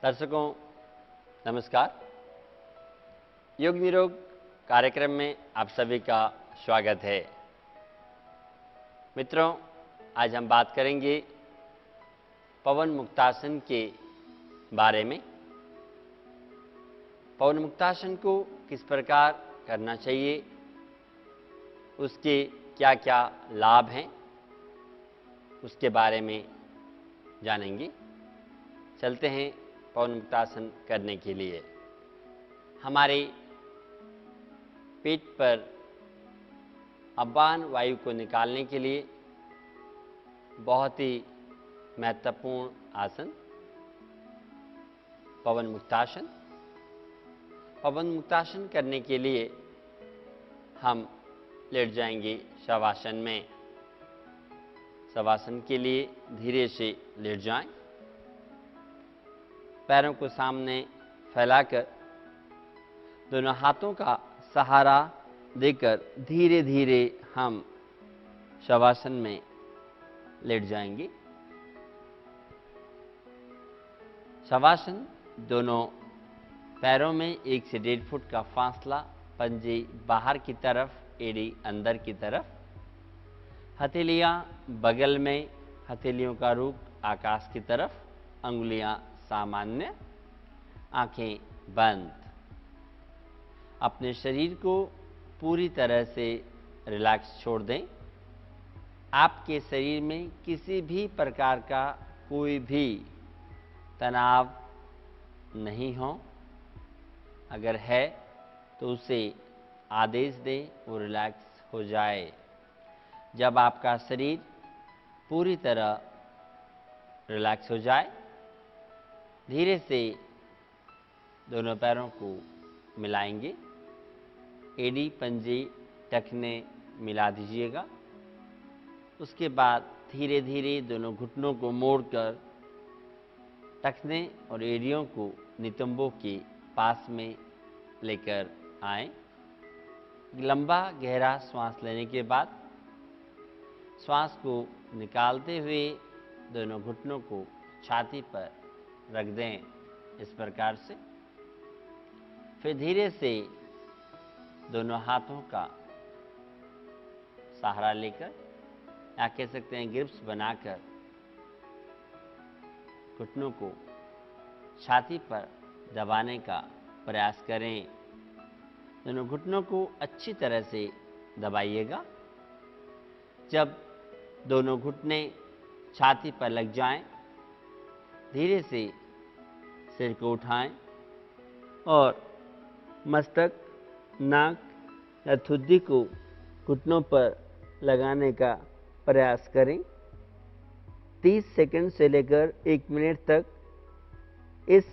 दर्शकों नमस्कार। योग निरोग कार्यक्रम में आप सभी का स्वागत है। मित्रों, आज हम बात करेंगे पवन मुक्तासन के बारे में। पवन मुक्तासन को किस प्रकार करना चाहिए, उसके क्या क्या लाभ हैं, उसके बारे में जानेंगे। चलते हैं पवन मुक्तासन करने के लिए। हमारे पेट पर अपान वायु को निकालने के लिए बहुत ही महत्वपूर्ण आसन पवन मुक्तासन। पवन मुक्तासन करने के लिए हम लेट जाएंगे शवासन में। शवासन के लिए धीरे से लेट जाएं। पैरों को सामने फैलाकर दोनों हाथों का सहारा देकर धीरे धीरे हम शवासन में लेट जाएंगे। शवासन दोनों पैरों में 1 से 1.5 फुट का फासला, पंजे बाहर की तरफ, एड़ी अंदर की तरफ, हथेलियां बगल में, हथेलियों का रुख आकाश की तरफ, अंगुलियां सामान्य, आंखें बंद। अपने शरीर को पूरी तरह से रिलैक्स छोड़ दें। आपके शरीर में किसी भी प्रकार का कोई भी तनाव नहीं हो। अगर है तो उसे आदेश दें, वो रिलैक्स हो जाए। जब आपका शरीर पूरी तरह रिलैक्स हो जाए, धीरे से दोनों पैरों को मिलाएंगे। एड़ी, पंजे, टखने मिला दीजिएगा। उसके बाद धीरे धीरे दोनों घुटनों को मोड़कर टखने और एड़ियों को नितंबों के पास में लेकर आएं। लंबा गहरा श्वास लेने के बाद श्वास को निकालते हुए दोनों घुटनों को छाती पर रख दें, इस प्रकार से। फिर धीरे से दोनों हाथों का सहारा लेकर, या कह सकते हैं ग्रिप्स बनाकर, घुटनों को छाती पर दबाने का प्रयास करें। दोनों घुटनों को अच्छी तरह से दबाइएगा। जब दोनों घुटने छाती पर लग जाएं, धीरे से सिर को उठाएं और मस्तक, नाक या ठुड्डी को घुटनों पर लगाने का प्रयास करें। 30 सेकंड से लेकर 1 मिनट तक इस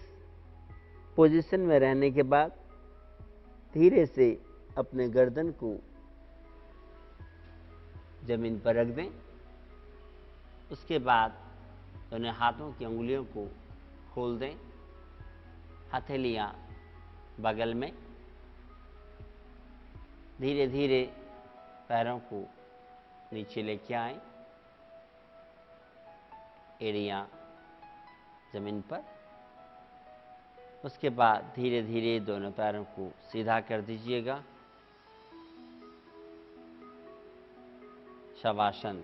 पोजीशन में रहने के बाद धीरे से अपने गर्दन को जमीन पर रख दें। उसके बाद दोनों हाथों की अंगुलियों को खोल दें। हथेलियां बगल में। धीरे धीरे पैरों को नीचे लेके आएं। एड़ियां जमीन पर। उसके बाद धीरे धीरे दोनों पैरों को सीधा कर दीजिएगा। शवासन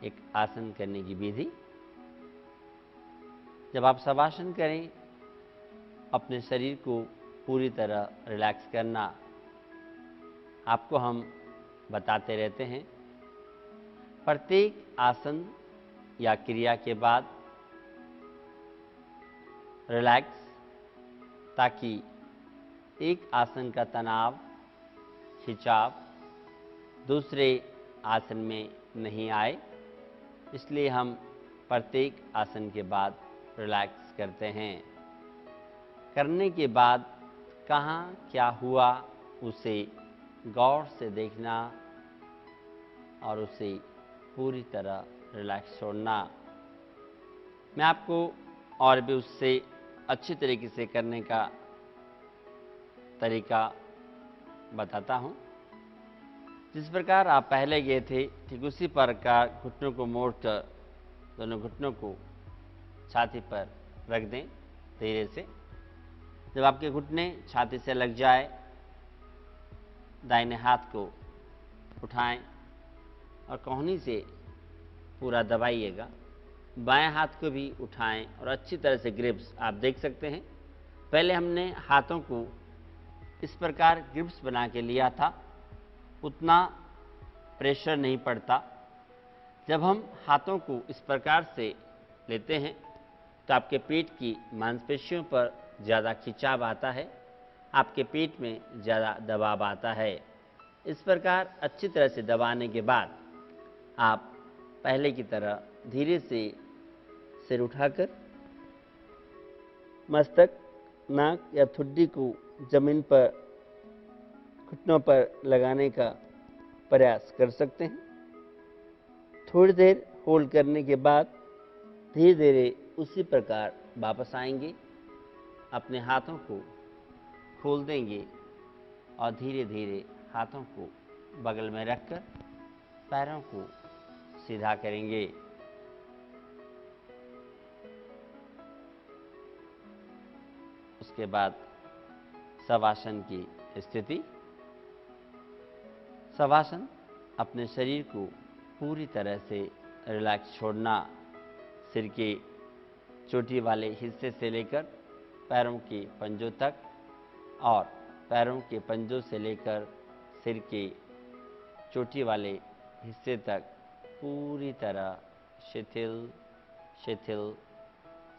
एक आसन करने की विधि। जब आप शवासन करें, अपने शरीर को पूरी तरह रिलैक्स करना आपको हम बताते रहते हैं। प्रत्येक आसन या क्रिया के बाद रिलैक्स, ताकि एक आसन का तनाव, खिंचाव दूसरे आसन में नहीं आए। इसलिए हम प्रत्येक आसन के बाद रिलैक्स करते हैं। करने के बाद कहाँ क्या हुआ उसे गौर से देखना और उसे पूरी तरह रिलैक्स छोड़ना। मैं आपको और भी उससे अच्छी तरीके से करने का तरीका बताता हूँ। जिस प्रकार आप पहले गए थे, ठीक उसी प्रकार घुटनों को मोड़कर दोनों घुटनों को छाती पर रख दें धीरे से। जब आपके घुटने छाती से लग जाए, दाहिने हाथ को उठाएं और कोहनी से पूरा दबाइएगा। बाएं हाथ को भी उठाएं और अच्छी तरह से ग्रिप्स आप देख सकते हैं। पहले हमने हाथों को इस प्रकार ग्रिप्स बना के लिया था, उतना प्रेशर नहीं पड़ता। जब हम हाथों को इस प्रकार से लेते हैं तो आपके पेट की मांसपेशियों पर ज़्यादा खिंचाव आता है, आपके पेट में ज़्यादा दबाव आता है। इस प्रकार अच्छी तरह से दबाने के बाद आप पहले की तरह धीरे से सिर उठाकर मस्तक, नाक या ठुड्डी को जमीन पर घुटनों पर लगाने का प्रयास कर सकते हैं। थोड़ी देर होल्ड करने के बाद धीरे धीरे उसी प्रकार वापस आएंगे, अपने हाथों को खोल देंगे और धीरे धीरे हाथों को बगल में रखकर पैरों को सीधा करेंगे। उसके बाद शवासन की स्थिति। शवासन अपने शरीर को पूरी तरह से रिलैक्स छोड़ना, सिर के चोटी वाले हिस्से से लेकर पैरों के पंजों तक और पैरों के पंजों से लेकर सिर के चोटी वाले हिस्से तक पूरी तरह शिथिल शिथिल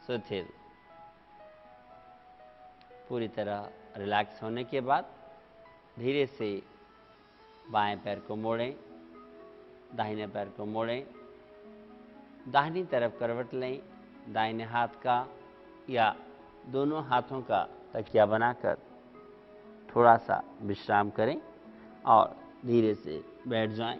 शिथिल। पूरी तरह रिलैक्स होने के बाद धीरे से बाएं पैर को मोड़ें, दाहिने पैर को मोड़ें, दाहिनी तरफ करवट लें, दाहिने हाथ का या दोनों हाथों का तकिया बनाकर थोड़ा सा विश्राम करें और धीरे से बैठ जाएं।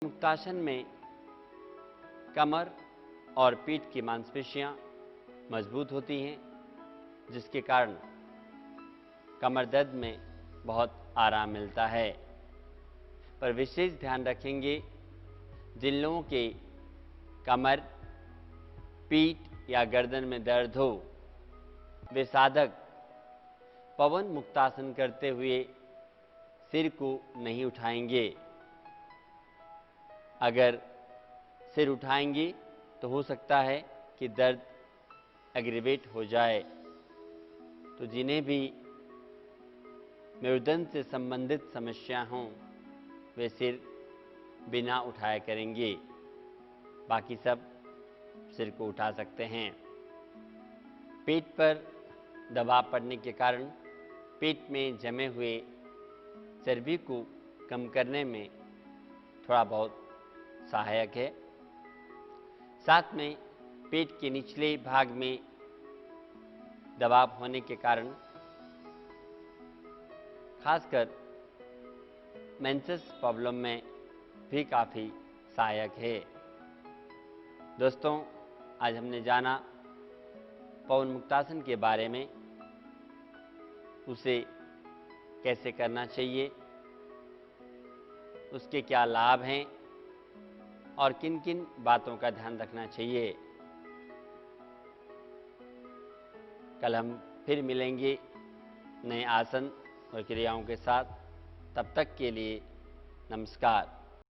मुक्तासन में कमर और पीठ की मांसपेशियां मजबूत होती हैं, जिसके कारण कमर दर्द में बहुत आराम मिलता है। पर विशेष ध्यान रखेंगे, जिन लोगों के कमर, पीठ या गर्दन में दर्द हो, वे साधक पवन मुक्तासन करते हुए सिर को नहीं उठाएंगे। अगर सिर उठाएंगे तो हो सकता है कि दर्द एग्रीवेट हो जाए। तो जिन्हें भी मेरुदंड से संबंधित समस्या हों, वे सिर बिना उठाए करेंगे। बाकी सब सिर को उठा सकते हैं। पेट पर दबाव पड़ने के कारण पेट में जमे हुए चर्बी को कम करने में थोड़ा बहुत सहायक है। साथ में पेट के निचले भाग में दबाव होने के कारण खासकर मेंसेस प्रॉब्लम में भी काफ़ी सहायक है। दोस्तों, आज हमने जाना पवन मुक्तासन के बारे में, उसे कैसे करना चाहिए, उसके क्या लाभ हैं और किन किन बातों का ध्यान रखना चाहिए। कल हम फिर मिलेंगे नए आसन और क्रियाओं के साथ। तब तक के लिए नमस्कार।